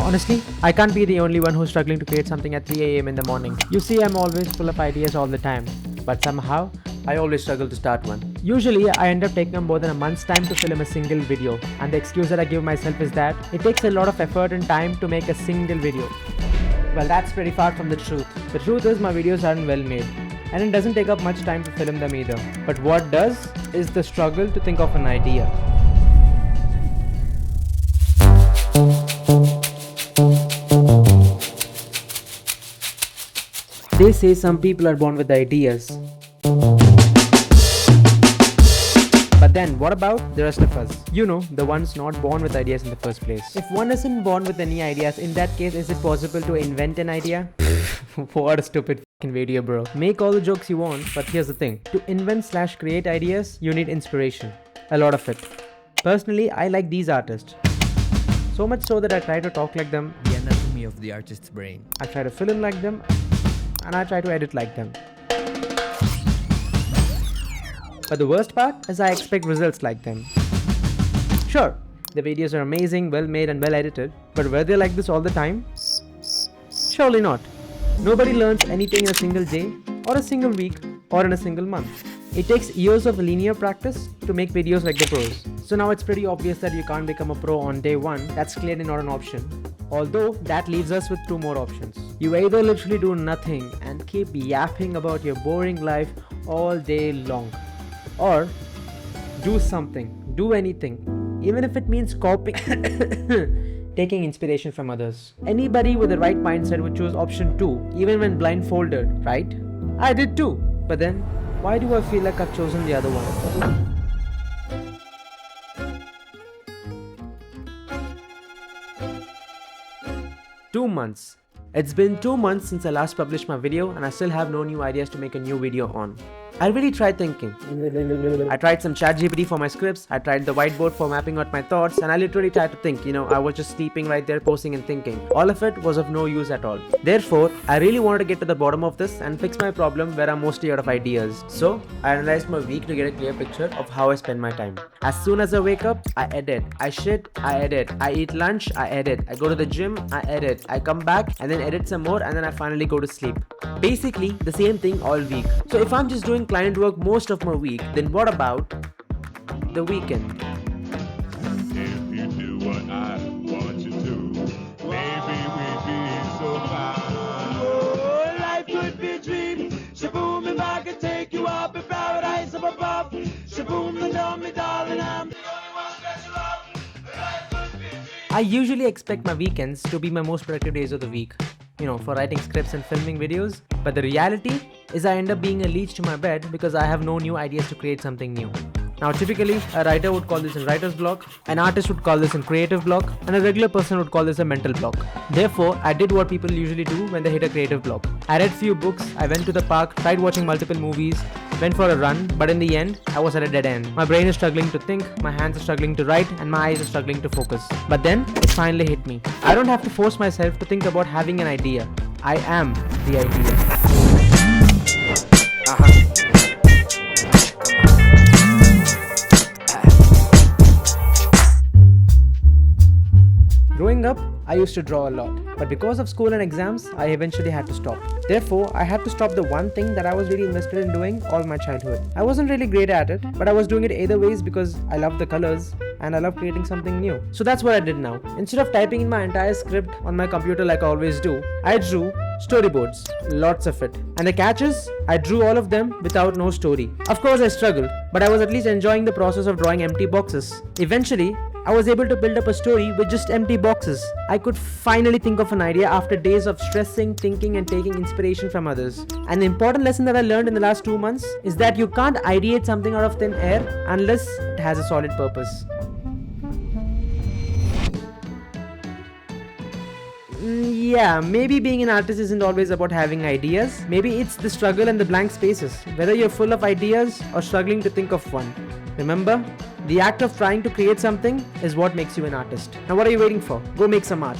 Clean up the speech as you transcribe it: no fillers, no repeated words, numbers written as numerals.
Honestly, I can't be the only one who's struggling to create something at 3 a.m. in the morning. You see, I'm always full of ideas all the time, but somehow, I always struggle to start one. Usually, I end up taking up more than a month's time to film a single video, and the excuse that I give myself is that it takes a lot of effort and time to make a single video. Well, that's pretty far from the truth. The truth is my videos aren't well made, and it doesn't take up much time to film them either. But what does is the struggle to think of an idea. They say some people are born with ideas. But then, what about the rest of us? You know, the ones not born with ideas in the first place. If one isn't born with any ideas, in that case, is it possible to invent an idea? What a stupid fucking video, bro. Make all the jokes you want, but here's the thing. To invent/create ideas, you need inspiration. A lot of it. Personally, I like these artists. So much so that I try to talk like them. The anatomy of the artist's brain. I try to film like them. And I try to edit like them. But the worst part is I expect results like them. Sure, the videos are amazing, well made and well edited, but were they like this all the time? Surely not. Nobody learns anything in a single day, or a single week, or in a single month. It takes years of linear practice to make videos like the pros. So now it's pretty obvious that you can't become a pro on day one. That's clearly not an option. Although that leaves us with two more options. You either literally do nothing and keep yapping about your boring life all day long, or do something, do anything, even if it means copying, taking inspiration from others. Anybody with the right mindset would choose option 2, even when blindfolded, right? I did too, but then why do I feel like I've chosen the other one? 2 months. It's been 2 months since I last published my video and I still have no new ideas to make a new video on. I really tried thinking. I tried some ChatGPT for my scripts, I tried the whiteboard for mapping out my thoughts, and I literally tried to think, I was just sleeping right there, posing and thinking. All of it was of no use at all. Therefore, I really wanted to get to the bottom of this and fix my problem where I'm mostly out of ideas. So, I analyzed my week to get a clear picture of how I spend my time. As soon as I wake up, I edit. I shit, I edit. I eat lunch, I edit. I go to the gym, I edit. I come back and then edit some more, and then I finally go to sleep. Basically, the same thing all week. So if I'm just doing client work most of my week, then what about the weekend? If you do what I want you to, maybe we'd be so fine. Oh, life could be a dream. Shaboom, if I could take you up in paradise up above. Shaboom, then tell me, darling, I'm the only one that you love. Life could be a dream. I usually expect my weekends to be my most productive days of the week, for writing scripts and filming videos. But the reality is I end up being a leech to my bed because I have no new ideas to create something new. Now typically, a writer would call this a writer's block, an artist would call this a creative block, and a regular person would call this a mental block. Therefore, I did what people usually do when they hit a creative block. I read few books, I went to the park, tried watching multiple movies, went for a run, but in the end, I was at a dead end. My brain is struggling to think, my hands are struggling to write, and my eyes are struggling to focus. But then, it finally hit me. I don't have to force myself to think about having an idea. I am the idea. Growing up, I used to draw a lot, but because of school and exams, I eventually had to stop. Therefore, I had to stop the one thing that I was really invested in doing all my childhood. I wasn't really great at it, but I was doing it either ways because I love the colors and I love creating something new. So that's what I did now. Instead of typing in my entire script on my computer like I always do, I drew storyboards, lots of it. And the catch is, I drew all of them without no story. Of course I struggled, but I was at least enjoying the process of drawing empty boxes. Eventually, I was able to build up a story with just empty boxes. I could finally think of an idea after days of stressing, thinking and taking inspiration from others. And the important lesson that I learned in the last 2 months is that you can't ideate something out of thin air unless it has a solid purpose. Yeah, maybe being an artist isn't always about having ideas. Maybe it's the struggle and the blank spaces, whether you're full of ideas or struggling to think of one. Remember, the act of trying to create something is what makes you an artist. Now what are you waiting for? Go make some art.